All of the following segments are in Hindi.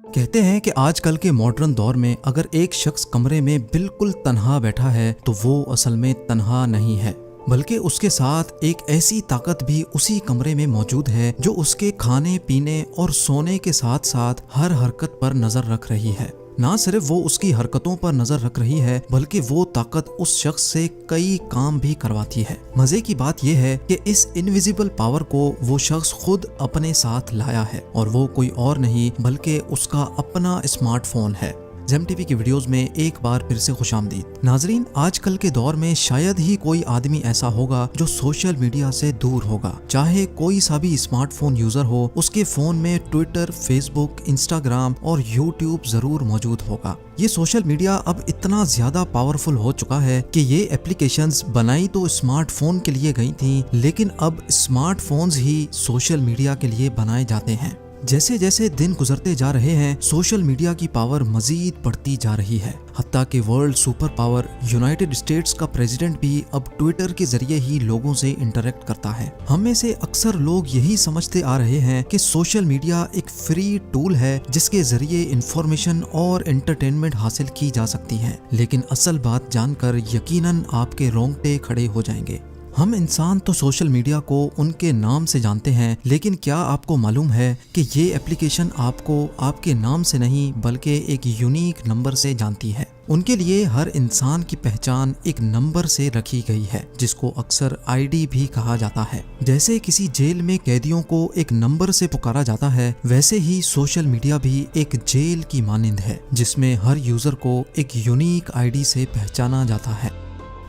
कहते हैं कि आजकल के मॉडर्न दौर में अगर एक शख्स कमरे में बिल्कुल तन्हा बैठा है तो वो असल में तन्हा नहीं है, बल्कि उसके साथ एक ऐसी ताकत भी उसी कमरे में मौजूद है जो उसके खाने पीने और सोने के साथ साथ हर हरकत पर नजर रख रही है। ना सिर्फ वो उसकी हरकतों पर नजर रख रही है बल्कि वो ताकत उस शख्स से कई काम भी करवाती है। मजे की बात यह है कि इस इनविजिबल पावर को वो शख्स खुद अपने साथ लाया है और वो कोई और नहीं बल्कि उसका अपना स्मार्टफोन है। जेम टीवी की वीडियोस में एक बार फिर से खुशामदीद। नाजरीन, आजकल के दौर में शायद ही कोई आदमी ऐसा होगा जो सोशल मीडिया से दूर होगा। चाहे कोई सा भी स्मार्टफोन यूजर हो, उसके फोन में ट्विटर, फेसबुक, इंस्टाग्राम और यूट्यूब जरूर मौजूद होगा। ये सोशल मीडिया अब इतना ज्यादा पावरफुल हो चुका है कि ये एप्लीकेशंस बनाई तो स्मार्टफोन के लिए गई थी, लेकिन अब स्मार्टफोन्स ही सोशल मीडिया के लिए बनाए जाते हैं। जैसे जैसे दिन गुजरते जा रहे हैं, सोशल मीडिया की पावर मजीद बढ़ती जा रही है। हत्ता कि world super power United states का प्रेसिडेंट भी अब ट्विटर के जरिए ही लोगों से इंटरेक्ट करता है। हम में से अक्सर लोग यही समझते आ रहे हैं कि सोशल मीडिया एक फ्री टूल है जिसके जरिए इंफॉर्मेशन और एंटरटेनमेंट हासिल की जा सकती है, लेकिन असल बात जानकर यकीनन आपके रोंगटे खड़े हो जाएंगे। हम इंसान तो सोशल मीडिया को उनके नाम से जानते हैं, लेकिन क्या आपको मालूम है कि ये एप्लीकेशन आपको आपके नाम से नहीं बल्कि एक यूनिक नंबर से जानती है। उनके लिए हर इंसान की पहचान एक नंबर से रखी गई है जिसको अक्सर आईडी भी कहा जाता है। जैसे किसी जेल में कैदियों को एक नंबर से पुकारा जाता है, वैसे ही सोशल मीडिया भी एक जेल की मानिंद है जिसमें हर यूजर को एक यूनिक आईडी से पहचाना जाता है।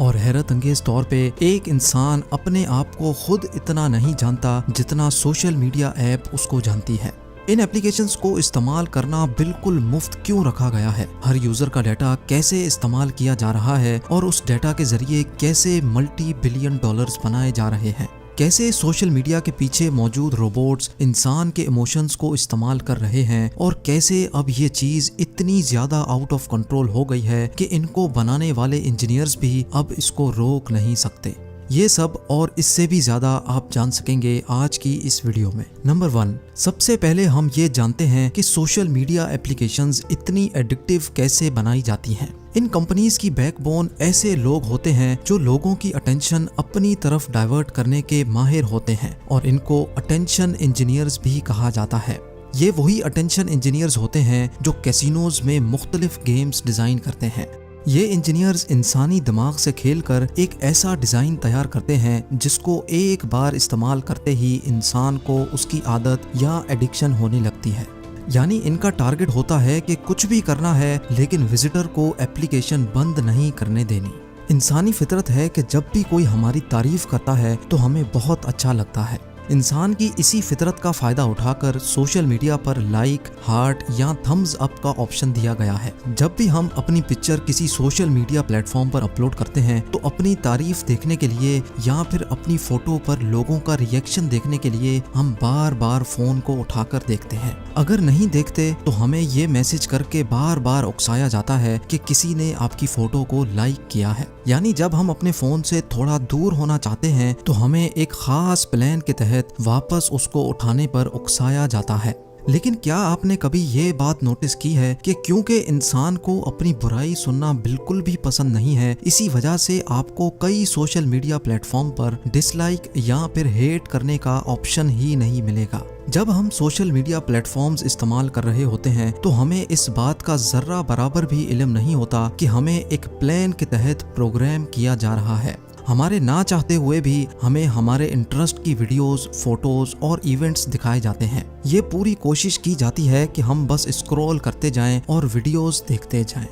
और हैरत अंगेज तौर पे एक इंसान अपने आप को खुद इतना नहीं जानता जितना सोशल मीडिया ऐप उसको जानती है। इन एप्लीकेशंस को इस्तेमाल करना बिल्कुल मुफ्त क्यों रखा गया है? हर यूजर का डाटा कैसे इस्तेमाल किया जा रहा है और उस डाटा के जरिए कैसे मल्टी बिलियन डॉलर्स बनाए जा रहे हैं? कैसे सोशल मीडिया के पीछे मौजूद रोबोट्स इंसान के इमोशंस को इस्तेमाल कर रहे हैं और कैसे अब ये चीज इतनी ज्यादा आउट ऑफ कंट्रोल हो गई है कि इनको बनाने वाले इंजीनियर्स भी अब इसको रोक नहीं सकते। ये सब और इससे भी ज्यादा आप जान सकेंगे आज की इस वीडियो में। नंबर 1, सबसे पहले हम ये जानते हैं कि सोशल मीडिया एप्लीकेशंस इतनी एडिक्टिव कैसे बनाई जाती हैं। इन कंपनीज की बैकबोन ऐसे लोग होते हैं जो लोगों की अटेंशन अपनी तरफ डाइवर्ट करने के माहिर होते हैं और इनको अटेंशन इंजीनियर्स भी कहा जाता है। ये वही अटेंशन इंजीनियर्स होते हैं जो कैसीनोज में मुख्तलिफ गेम्स डिजाइन करते हैं। ये इंजीनियर्स इंसानी दिमाग से खेलकर एक ऐसा डिजाइन तैयार करते हैं जिसको एक बार इस्तेमाल करते ही इंसान को उसकी आदत या एडिक्शन होने लगती है। यानी इनका टारगेट होता है कि कुछ भी करना है लेकिन विजिटर को एप्लीकेशन बंद नहीं करने देनी। इंसानी फितरत है कि जब भी कोई हमारी तारीफ करता है तो हमें बहुत अच्छा लगता है। इंसान की इसी फितरत का फायदा उठाकर सोशल मीडिया पर लाइक, हार्ट या थम्स अप का ऑप्शन दिया गया है। जब भी हम अपनी पिक्चर किसी सोशल मीडिया प्लेटफॉर्म पर अपलोड करते हैं तो अपनी तारीफ देखने के लिए या फिर अपनी फोटो पर लोगों का रिएक्शन देखने के लिए हम बार बार फोन को उठाकर देखते हैं। अगर नहीं देखते तो हमें ये मैसेज करके बार बार उकसाया जाता है कि किसी ने आपकी फोटो को लाइक किया है। यानी जब हम अपने फोन से थोड़ा दूर होना चाहते हैं तो हमें एक खास प्लान के तहत वापस उसको उठाने पर उकसाया जाता है। लेकिन क्या आपने कभी ये बात नोटिस की है कि क्योंकि इंसान को अपनी बुराई सुनना बिल्कुल भी पसंद नहीं है, इसी वजह से आपको कई सोशल मीडिया प्लेटफॉर्म पर डिसलाइक या फिर हेट करने का ऑप्शन ही नहीं मिलेगा। जब हम सोशल मीडिया प्लेटफॉर्म्स इस्तेमाल कर रहे होते हैं तो हमें इस बात का जर्रा बराबर भी इल्म नहीं होता कि हमें एक प्लान के तहत प्रोग्राम किया जा रहा है। हमारे ना चाहते हुए भी हमें हमारे इंटरेस्ट की वीडियोस, फोटोज और इवेंट्स दिखाए जाते हैं। ये पूरी कोशिश की जाती है कि हम बस स्क्रॉल करते जाएं और वीडियोस देखते जाएं।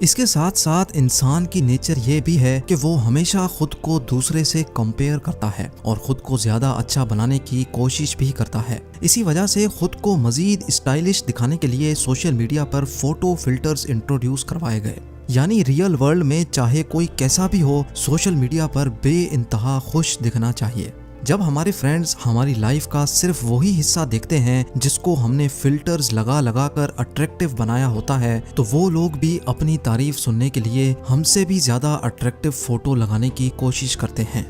इसके साथ साथ इंसान की नेचर ये भी है कि वो हमेशा खुद को दूसरे से कंपेयर करता है और खुद को ज्यादा अच्छा बनाने की कोशिश भी करता है। इसी वजह से खुद को मजीद स्टाइलिश दिखाने के लिए सोशल मीडिया पर फोटो फिल्टर्स इंट्रोड्यूस करवाए गए। यानी रियल वर्ल्ड में चाहे कोई कैसा भी हो, सोशल मीडिया पर बेइंतहा खुश दिखना चाहिए। जब हमारे फ्रेंड्स हमारी लाइफ का सिर्फ वही हिस्सा देखते हैं जिसको हमने फिल्टर्स लगा लगा कर अट्रैक्टिव बनाया होता है, तो वो लोग भी अपनी तारीफ सुनने के लिए हमसे भी ज्यादा अट्रैक्टिव फोटो लगाने की कोशिश करते हैं।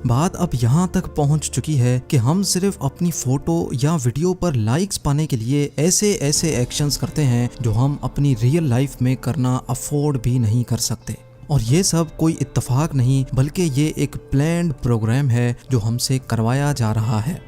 बात अब यहाँ तक पहुँच चुकी है कि हम सिर्फ अपनी फोटो या वीडियो पर लाइक्स पाने के लिए ऐसे ऐसे एक्शंस करते हैं जो हम अपनी रियल लाइफ में करना अफोर्ड भी नहीं कर सकते। और ये सब कोई इत्तेफाक नहीं बल्कि ये एक प्लान्ड प्रोग्राम है जो हमसे करवाया जा रहा है।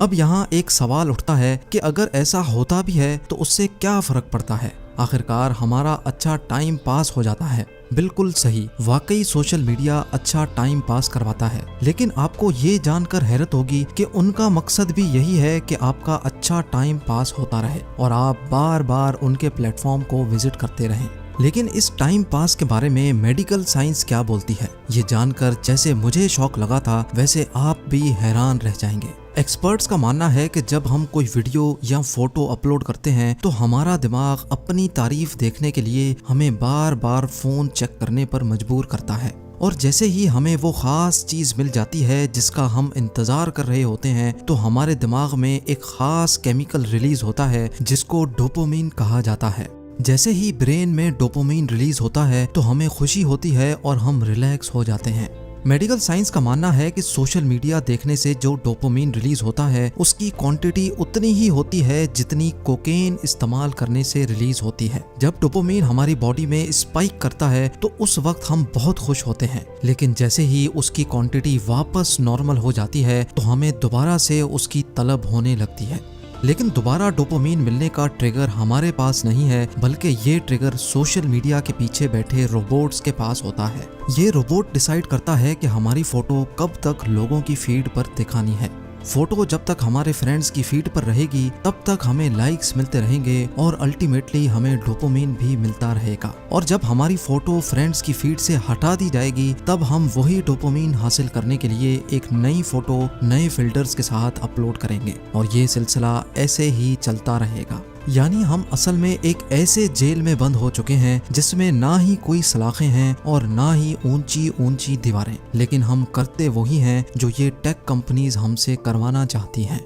अब यहाँ एक सवाल उठता है कि अगर ऐसा होता भी है तो उससे क्या फर्क पड़ता है, आखिरकार हमारा अच्छा टाइम पास हो जाता है। बिल्कुल सही, वाकई सोशल मीडिया अच्छा टाइम पास करवाता है, लेकिन आपको ये जानकर हैरत होगी कि उनका मकसद भी यही है कि आपका अच्छा टाइम पास होता रहे और आप बार बार उनके प्लेटफॉर्म को विजिट करते रहें। लेकिन इस टाइम पास के बारे में मेडिकल साइंस क्या बोलती है, ये जानकर जैसे मुझे शौक लगा था वैसे आप भी हैरान रह जाएंगे। एक्सपर्ट्स का मानना है कि जब हम कोई वीडियो या फोटो अपलोड करते हैं तो हमारा दिमाग अपनी तारीफ देखने के लिए हमें बार बार फोन चेक करने पर मजबूर करता है, और जैसे ही हमें वो खास चीज मिल जाती है जिसका हम इंतजार कर रहे होते हैं तो हमारे दिमाग में एक खास केमिकल रिलीज होता है जिसको डोपामिन कहा जाता है। जैसे ही ब्रेन में डोपामिन रिलीज होता है तो हमें खुशी होती है और हम रिलैक्स हो जाते हैं। मेडिकल साइंस का मानना है कि सोशल मीडिया देखने से जो डोपामिन रिलीज होता है उसकी क्वांटिटी उतनी ही होती है जितनी कोकेन इस्तेमाल करने से रिलीज होती है। जब डोपामिन हमारी बॉडी में स्पाइक करता है तो उस वक्त हम बहुत खुश होते हैं, लेकिन जैसे ही उसकी क्वांटिटी वापस नॉर्मल हो जाती है तो हमें दोबारा से उसकी तलब होने लगती है। लेकिन दोबारा डोपामिन मिलने का ट्रिगर हमारे पास नहीं है, बल्कि ये ट्रिगर सोशल मीडिया के पीछे बैठे रोबोट्स के पास होता है। ये रोबोट डिसाइड करता है कि हमारी फोटो कब तक लोगों की फीड पर दिखानी है। फोटो जब तक हमारे फ्रेंड्स की फीड पर रहेगी तब तक हमें लाइक्स मिलते रहेंगे और अल्टीमेटली हमें डोपामिन भी मिलता रहेगा, और जब हमारी फोटो फ्रेंड्स की फीड से हटा दी जाएगी तब हम वही डोपामिन हासिल करने के लिए एक नई फोटो नए फिल्टर्स के साथ अपलोड करेंगे, और ये सिलसिला ऐसे ही चलता रहेगा। यानी हम असल में एक ऐसे जेल में बंद हो चुके हैं जिसमें ना ही कोई सलाखें हैं और ना ही ऊंची ऊंची दीवारें, लेकिन हम करते वही हैं जो ये टेक कंपनीज हमसे करवाना चाहती हैं।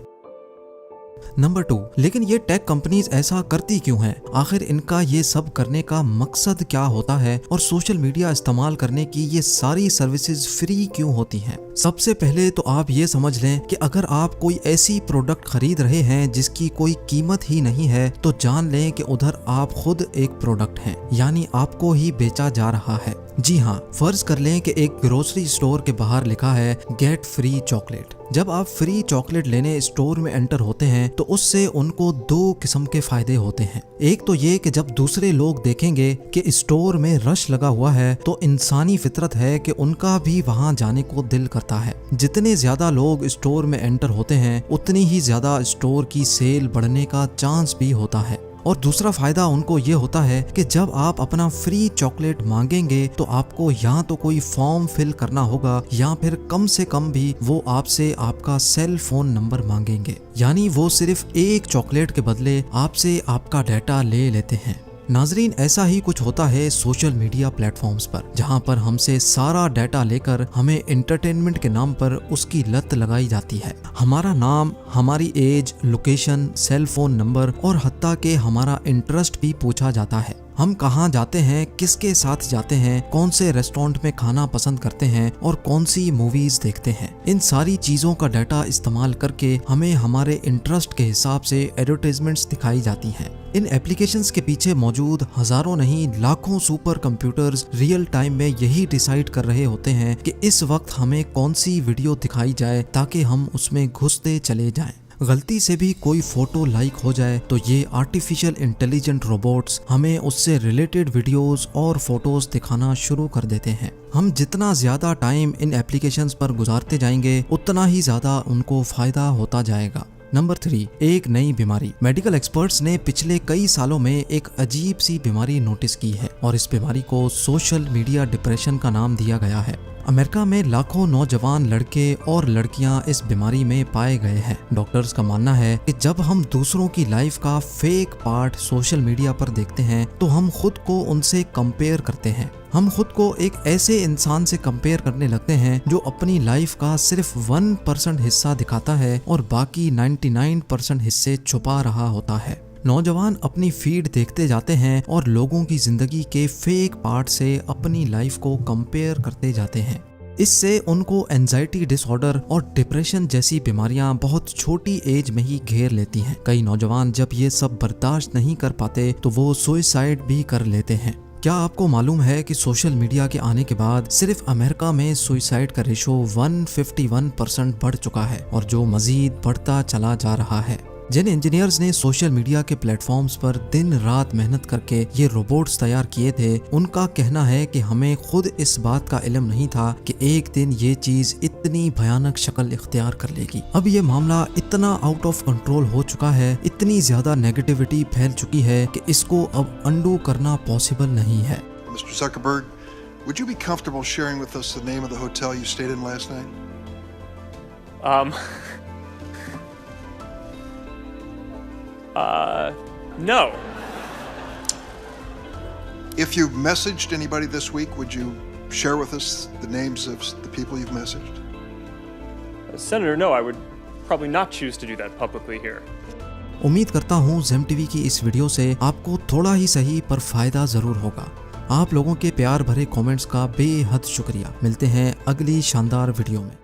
नंबर 2, लेकिन ये टेक कंपनीज ऐसा करती क्यों हैं? आखिर इनका ये सब करने का मकसद क्या होता है और सोशल मीडिया इस्तेमाल करने की ये सारी सर्विसेज फ्री क्यों होती हैं? सबसे पहले तो आप ये समझ लें कि अगर आप कोई ऐसी प्रोडक्ट खरीद रहे हैं जिसकी कोई कीमत ही नहीं है तो जान लें कि उधर आप खुद एक प्रोडक्ट हैं, यानी आपको ही बेचा जा रहा है। जी हाँ, फर्ज कर लें कि एक ग्रोसरी स्टोर के बाहर लिखा है गेट फ्री चॉकलेट। जब आप फ्री चॉकलेट लेने स्टोर में एंटर होते हैं तो उससे उनको 2 किस्म के फायदे होते हैं। एक तो ये कि जब दूसरे लोग देखेंगे कि स्टोर में रश लगा हुआ है तो इंसानी फितरत है कि उनका भी वहां जाने को दिल करता है। जितने ज्यादा लोग स्टोर में एंटर होते हैं उतनी ही ज्यादा स्टोर की सेल बढ़ने का चांस भी होता है। और दूसरा फायदा उनको ये होता है कि जब आप अपना फ्री चॉकलेट मांगेंगे तो आपको या तो कोई फॉर्म फिल करना होगा या फिर कम से कम भी वो आपसे आपका सेल फोन नंबर मांगेंगे, यानी वो सिर्फ एक चॉकलेट के बदले आपसे आपका डाटा ले लेते हैं। नाजरीन, ऐसा ही कुछ होता है सोशल मीडिया प्लेटफॉर्म्स पर, जहां पर हमसे सारा डाटा लेकर हमें एंटरटेनमेंट के नाम पर उसकी लत लगाई जाती है। हमारा नाम, हमारी age, location, cell phone number और हत्ता के हमारा इंटरेस्ट भी पूछा जाता है। हम कहाँ जाते हैं, किसके साथ जाते हैं, कौन से रेस्टोरेंट में खाना पसंद करते हैं और कौन सी मूवीज देखते हैं, इन सारी चीजों का डाटा इस्तेमाल करके हमें हमारे इंटरेस्ट के हिसाब से एडवर्टाइजमेंट्स दिखाई जाती हैं। इन एप्लीकेशंस के पीछे मौजूद हजारों नहीं लाखों सुपर कंप्यूटर्स रियल टाइम में यही डिसाइड कर रहे होते हैं कि इस वक्त हमें कौन सी वीडियो दिखाई जाए ताकि हम उसमें घुसते चले जाएं। गलती से भी कोई फोटो लाइक हो जाए तो ये आर्टिफिशियल इंटेलिजेंट रोबोट्स हमें उससे रिलेटेड वीडियोस और फोटोज दिखाना शुरू कर देते हैं। हम जितना ज्यादा टाइम इन एप्लीकेशंस पर गुजारते जाएंगे उतना ही ज्यादा उनको फायदा होता जाएगा। नंबर 3, एक नई बीमारी। मेडिकल एक्सपर्ट्स ने पिछले कई सालों में एक अजीब सी बीमारी नोटिस की है और इस बीमारी को सोशल मीडिया डिप्रेशन का नाम दिया गया है। अमेरिका में लाखों नौजवान लड़के और लड़कियां इस बीमारी में पाए गए हैं। डॉक्टर्स का मानना है कि जब हम दूसरों की लाइफ का फेक पार्ट सोशल मीडिया पर देखते हैं तो हम खुद को उनसे कंपेयर करते हैं। हम खुद को एक ऐसे इंसान से कंपेयर करने लगते हैं जो अपनी लाइफ का सिर्फ 1% हिस्सा दिखाता है और बाकी 99% हिस्से छुपा रहा होता है। नौजवान अपनी फीड देखते जाते हैं और लोगों की जिंदगी के फेक पार्ट से अपनी लाइफ को कंपेयर करते जाते हैं। इससे उनको एंजाइटी डिसऑर्डर और डिप्रेशन जैसी बीमारियां बहुत छोटी एज में ही घेर लेती हैं। कई नौजवान जब ये सब बर्दाश्त नहीं कर पाते तो वो सुसाइड भी कर लेते हैं। क्या आपको मालूम है कि सोशल मीडिया के आने के बाद सिर्फ अमेरिका में सुसाइड का रेशो 151% बढ़ चुका है और जो मजीद बढ़ता चला जा रहा है। जिन इंजीनियर्स ने सोशल मीडिया के प्लेटफॉर्म्स पर दिन रात मेहनत करके ये रोबोट्स तैयार किए थे, उनका कहना है कि हमें खुद इस बात का इल्म नहीं था कि एक दिन ये चीज इतनी भयानक शक्ल इख्तियार कर लेगी। अब ये मामला इतना आउट ऑफ कंट्रोल हो चुका है, इतनी ज्यादा नेगेटिविटी फैल चुकी है कि इसको अब अंडू करना पॉसिबल नहीं है। Mr. Zuckerberg, would you be comfortable sharing with us the name of the hotel you stayed in last night? No. If you've messaged anybody this week, would you share with us the names of the people you've messaged? Senator, no, I would probably not choose to do that publicly here. उम्मीद करता हूँ जेम टीवी की इस वीडियो से आपको थोड़ा ही सही पर फायदा जरूर होगा। आप लोगों के प्यार भरे कमेंट्स का बेहद शुक्रिया। मिलते हैं अगली शानदार वीडियो में।